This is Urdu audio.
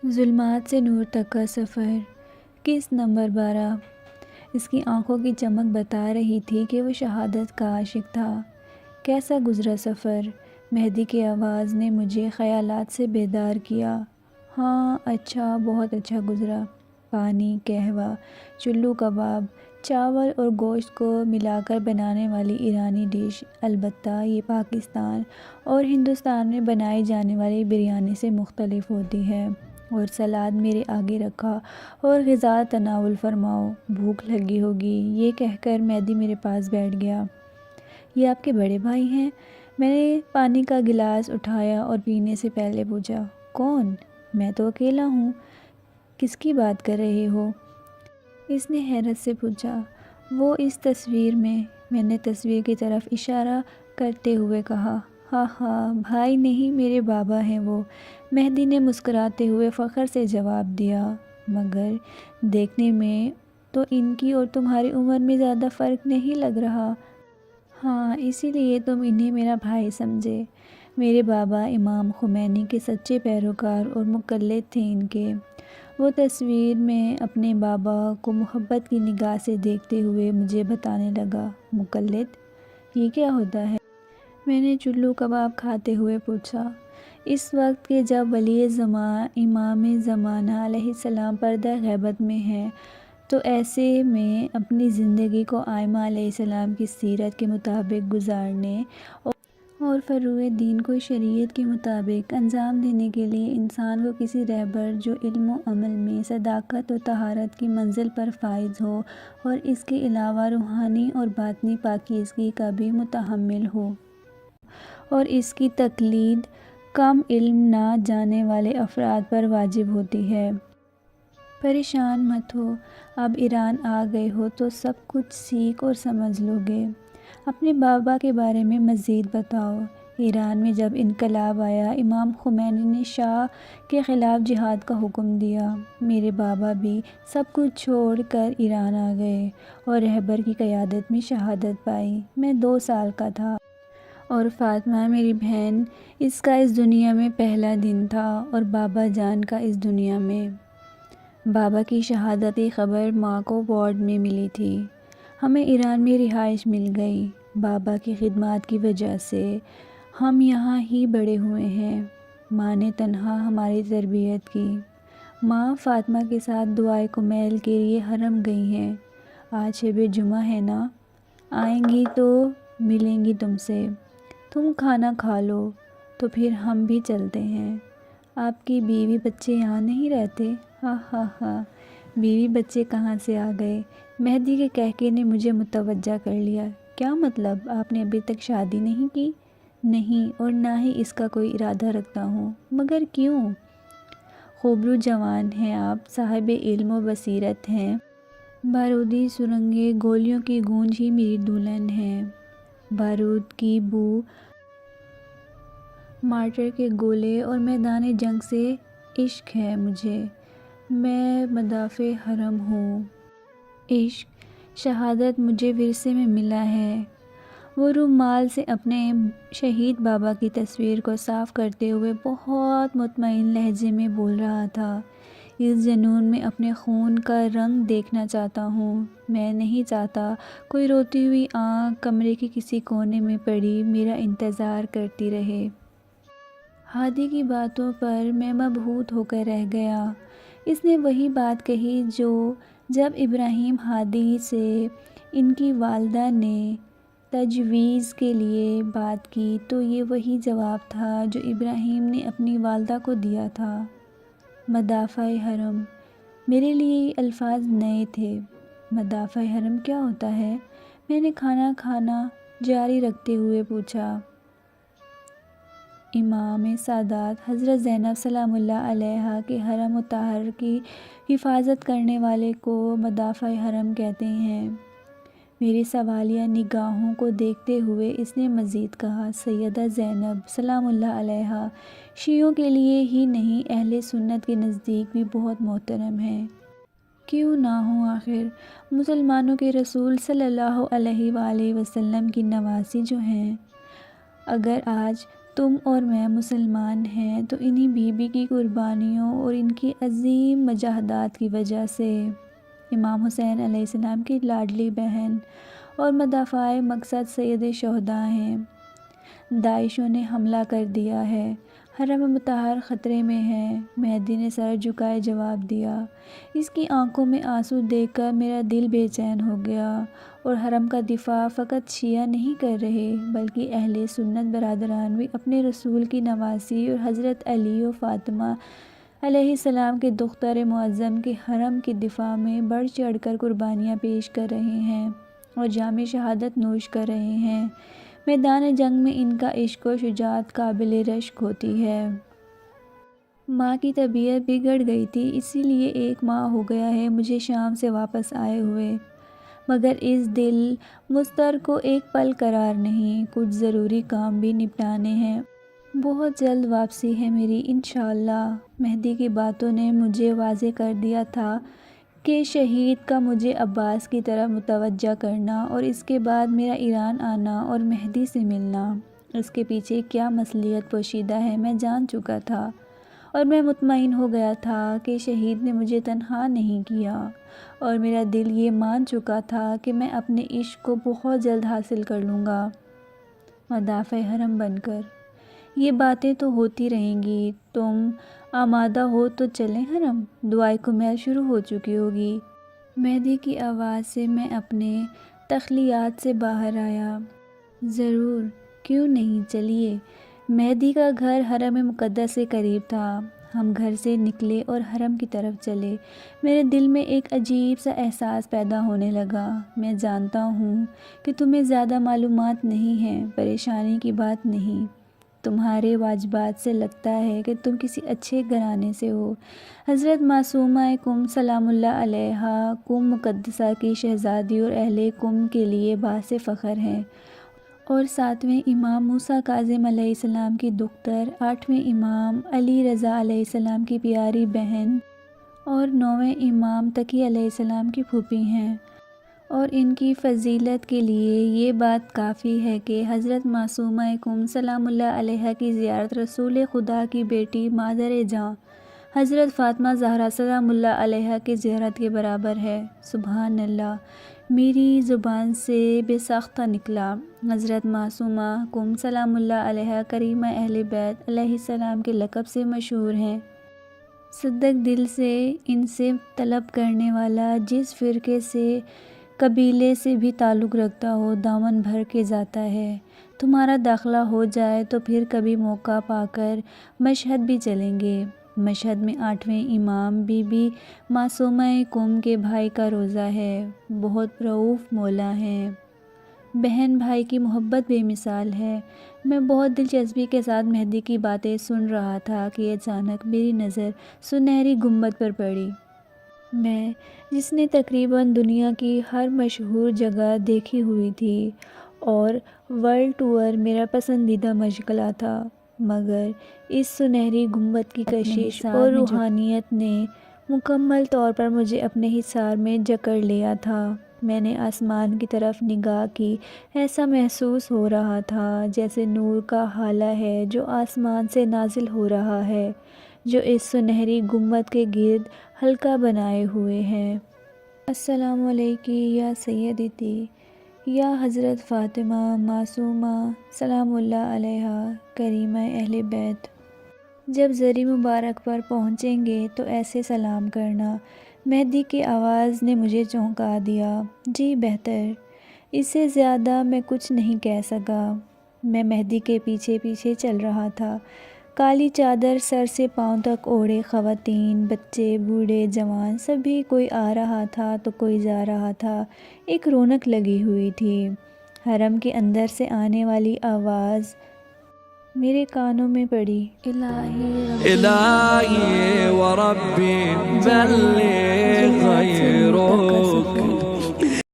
ظلمات سے نور تک کا سفر، قسط نمبر 12۔ اس کی آنکھوں کی چمک بتا رہی تھی کہ وہ شہادت کا عاشق تھا۔ کیسا گزرا سفر؟ مہدی کی آواز نے مجھے خیالات سے بیدار کیا۔ ہاں اچھا، بہت اچھا گزرا۔ پانی، قہوہ، چلو کباب، چاول اور گوشت کو ملا کر بنانے والی ایرانی ڈش، البتہ یہ پاکستان اور ہندوستان میں بنائی جانے والی بریانی سے مختلف ہوتی ہے۔ اور سلاد میرے آگے رکھا اور غذا تناول فرماؤ، بھوک لگی ہوگی، یہ کہہ کر مہدی میرے پاس بیٹھ گیا۔ یہ آپ کے بڑے بھائی ہیں؟ میں نے پانی کا گلاس اٹھایا اور پینے سے پہلے پوچھا۔ کون؟ میں تو اکیلا ہوں۔ کس کی بات کر رہے ہو؟ اس نے حیرت سے پوچھا۔ وہ اس تصویر میں نے تصویر کی طرف اشارہ کرتے ہوئے کہا۔ ہاں ہاں، بھائی نہیں، میرے بابا ہیں وہ، مہدی نے مسکراتے ہوئے فخر سے جواب دیا۔ مگر دیکھنے میں تو ان کی اور تمہاری عمر میں زیادہ فرق نہیں لگ رہا۔ ہاں، اسی لیے تم انہیں میرا بھائی سمجھے۔ میرے بابا امام خمینی کے سچے پیروکار اور مقلد تھے ان کے۔ وہ تصویر میں اپنے بابا کو محبت کی نگاہ سے دیکھتے ہوئے مجھے بتانے لگا۔ مقلد؟ یہ کیا ہوتا ہے؟ میں نے چلو کباب کھاتے ہوئے پوچھا۔ اس وقت کہ جب ولی زمان امام زمانہ علیہ السلام پردہ غیبت میں ہیں، تو ایسے میں اپنی زندگی کو ائمہ علیہ السلام کی سیرت کے مطابق گزارنے اور فروع دین کو شریعت کے مطابق انجام دینے کے لیے انسان کو کسی رہبر جو علم و عمل میں صداقت و طہارت کی منزل پر فائز ہو اور اس کے علاوہ روحانی اور باطنی پاکیزگی کا بھی متحمل ہو، اور اس کی تقلید کم علم نہ جانے والے افراد پر واجب ہوتی ہے۔ پریشان مت ہو، اب ایران آ گئے ہو تو سب کچھ سیکھ اور سمجھ لو گے۔ اپنے بابا کے بارے میں مزید بتاؤ۔ ایران میں جب انقلاب آیا، امام خمینی نے شاہ کے خلاف جہاد کا حکم دیا۔ میرے بابا بھی سب کچھ چھوڑ کر ایران آ گئے اور رہبر کی قیادت میں شہادت پائی۔ میں 2 سال کا تھا، اور فاطمہ میری بہن، اس کا اس دنیا میں پہلا دن تھا اور بابا جان کا اس دنیا میں۔ بابا کی شہادت کی خبر ماں کو وارڈ میں ملی تھی۔ ہمیں ایران میں رہائش مل گئی۔ بابا کی خدمات کی وجہ سے ہم یہاں ہی بڑے ہوئے ہیں۔ ماں نے تنہا ہماری تربیت کی۔ ماں فاطمہ کے ساتھ دعائے کمیل کے لیے حرم گئی ہیں۔ آج شب جمعہ ہے نا، آئیں گی تو ملیں گی تم سے۔ تم کھانا کھا لو تو پھر ہم بھی چلتے ہیں۔ آپ کی بیوی بچے یہاں نہیں رہتے؟ ہاں ہاں ہاں، بیوی بچے کہاں سے آ گئے؟ مہدی کے کہکے نے مجھے متوجہ کر لیا۔ کیا مطلب؟ آپ نے ابھی تک شادی نہیں کی؟ نہیں، اور نہ ہی اس کا کوئی ارادہ رکھتا ہوں۔ مگر کیوں؟ خوبرو جوان ہیں آپ، صاحب علم و بصیرت ہیں۔ بارودی سرنگیں، گولیوں کی گونج ہی میری دلہن ہے۔ بارود کی بو، مارٹر کے گولے اور میدان جنگ سے عشق ہے مجھے۔ میں مدافع حرم ہوں۔ عشق، شہادت مجھے ورثے میں ملا ہے۔ وہ رومال سے اپنے شہید بابا کی تصویر کو صاف کرتے ہوئے بہت مطمئن لہجے میں بول رہا تھا۔ اس جنون میں اپنے خون کا رنگ دیکھنا چاہتا ہوں۔ میں نہیں چاہتا کوئی روتی ہوئی آنکھ کمرے کے کسی کونے میں پڑی میرا انتظار کرتی رہے۔ ہادی کی باتوں پر میں مبہوت ہو کر رہ گیا۔ اس نے وہی بات کہی جو جب ابراہیم ہادی سے ان کی والدہ نے تجویز کے لیے بات کی تو یہ وہی جواب تھا جو ابراہیم نے اپنی والدہ کو دیا تھا۔ مدافع حرم، میرے لیے یہ الفاظ نئے تھے۔ مدافع حرم کیا ہوتا ہے؟ میں نے کھانا کھانا جاری رکھتے ہوئے پوچھا۔ امام سادات حضرت زینب سلام اللہ علیہا کے حرم مطہر کی حفاظت کرنے والے کو مدافع حرم کہتے ہیں۔ میری سوالیہ نگاہوں کو دیکھتے ہوئے اس نے مزید کہا، سیدہ زینب سلام اللہ علیہا شیعوں کے لیے ہی نہیں، اہل سنت کے نزدیک بھی بہت محترم ہیں۔ کیوں نہ ہوں؟ آخر مسلمانوں کے رسول صلی اللہ علیہ وآلہ وسلم کی نواسی جو ہیں۔ اگر آج تم اور میں مسلمان ہیں تو انہی بی بی کی قربانیوں اور ان کی عظیم مجاہدات کی وجہ سے۔ امام حسین علیہ السلام کی لاڈلی بہن اور مدافع مقصد سید شہداء ہیں۔ داعشوں نے حملہ کر دیا ہے، حرم مطہر خطرے میں ہے۔ مہدی نے سر جھکائے جواب دیا۔ اس کی آنکھوں میں آنسو دیکھ کر میرا دل بے چین ہو گیا۔ اور حرم کا دفاع فقط شیعہ نہیں کر رہے بلکہ اہل سنت برادران بھی اپنے رسول کی نواسی اور حضرت علی و فاطمہ علیہ السلام کے دختر معظم کے حرم کے دفاع میں بڑھ چڑھ کر قربانیاں پیش کر رہے ہیں اور جام شہادت نوش کر رہے ہیں۔ میدان جنگ میں ان کا عشق و شجاعت قابل رشک ہوتی ہے۔ ماں کی طبیعت بگڑ گئی تھی، اسی لیے 1 ماہ ہو گیا ہے مجھے شام سے واپس آئے ہوئے، مگر اس دل مضطر کو ایک پل قرار نہیں۔ کچھ ضروری کام بھی نپٹانے ہیں، بہت جلد واپسی ہے میری انشاءاللہ۔ مہدی کی باتوں نے مجھے واضح کر دیا تھا کہ شہید کا مجھے عباس کی طرف متوجہ کرنا اور اس کے بعد میرا ایران آنا اور مہدی سے ملنا، اس کے پیچھے کیا مصلحت پوشیدہ ہے میں جان چکا تھا، اور میں مطمئن ہو گیا تھا کہ شہید نے مجھے تنہا نہیں کیا، اور میرا دل یہ مان چکا تھا کہ میں اپنے عشق کو بہت جلد حاصل کر لوں گا مدافع حرم بن کر۔ یہ باتیں تو ہوتی رہیں گی، تم آمادہ ہو تو چلیں حرم، دعائے کمیل شروع ہو چکی ہوگی۔ مہدی کی آواز سے میں اپنے تخیلات سے باہر آیا۔ ضرور، کیوں نہیں، چلیے۔ مہدی کا گھر حرم مقدس سے قریب تھا۔ ہم گھر سے نکلے اور حرم کی طرف چلے۔ میرے دل میں ایک عجیب سا احساس پیدا ہونے لگا۔ میں جانتا ہوں کہ تمہیں زیادہ معلومات نہیں ہیں، پریشانی کی بات نہیں۔ تمہارے واجبات سے لگتا ہے کہ تم کسی اچھے گھرانے سے ہو۔ حضرت معصومہ قم سلام اللہ علیہا قم مقدسہ کی شہزادی اور اہل قم کے لیے باعث فخر ہیں، اور 7ویں امام موسیٰ کاظم علیہ السلام کی دختر، 8ویں امام علی رضا علیہ السلام کی پیاری بہن اور 9ویں امام تقی علیہ السلام کی پھوپھی ہیں۔ اور ان کی فضیلت کے لیے یہ بات کافی ہے کہ حضرت معصومہ قم سلام اللہ علیہا کی زیارت رسول خدا کی بیٹی مادر جاں حضرت فاطمہ زہرا سلام اللہ علیہا کی زیارت کے برابر ہے۔ سبحان اللہ، میری زبان سے بے ساختہ نکلا۔ حضرت معصومہ قم سلام اللہ علیہا کریمہ اہل بیت علیہ السلام کے لقب سے مشہور ہیں۔ صدق دل سے ان سے طلب کرنے والا جس فرقے سے قبیلے سے بھی تعلق رکھتا ہو دامن بھر کے جاتا ہے۔ تمہارا داخلہ ہو جائے تو پھر کبھی موقع پا کر مشہد بھی چلیں گے۔ مشہد میں 8ویں امام بی بی معصومہ قم کے بھائی کا روضہ ہے، بہت رؤوف مولا ہیں۔ بہن بھائی کی محبت بے مثال ہے۔ میں بہت دلچسپی کے ساتھ مہدی کی باتیں سن رہا تھا کہ اچانک میری نظر سنہری گنبد پر پڑی۔ میں، جس نے تقریباً دنیا کی ہر مشہور جگہ دیکھی ہوئی تھی اور ورلڈ ٹور میرا پسندیدہ مشغلہ تھا، مگر اس سنہری گنبد کی کشش اور روحانیت نے مکمل طور پر مجھے اپنے حصار میں جکڑ لیا تھا۔ میں نے آسمان کی طرف نگاہ کی، ایسا محسوس ہو رہا تھا جیسے نور کا ہالہ ہے جو آسمان سے نازل ہو رہا ہے، جو اس سنہری گنبد کے گرد حلقہ بنائے ہوئے ہے۔ السلام علیکی یا سیدتی یا حضرت فاطمہ معصومہ سلام اللہ علیہا کریمہ اہل بیت۔ جب زری مبارک پر پہنچیں گے تو ایسے سلام کرنا۔ مہدی کی آواز نے مجھے چونکا دیا۔ جی بہتر، اس سے زیادہ میں کچھ نہیں کہہ سکا۔ میں مہدی کے پیچھے پیچھے چل رہا تھا۔ کالی چادر سر سے پاؤں تک اوڑھے خواتین، بچے، بوڑھے، جوان، سبھی، کوئی آ رہا تھا تو کوئی جا رہا تھا۔ ایک رونق لگی ہوئی تھی۔ حرم کے اندر سے آنے والی آواز میرے کانوں میں پڑی۔ الہی و ربی بلغ غیرک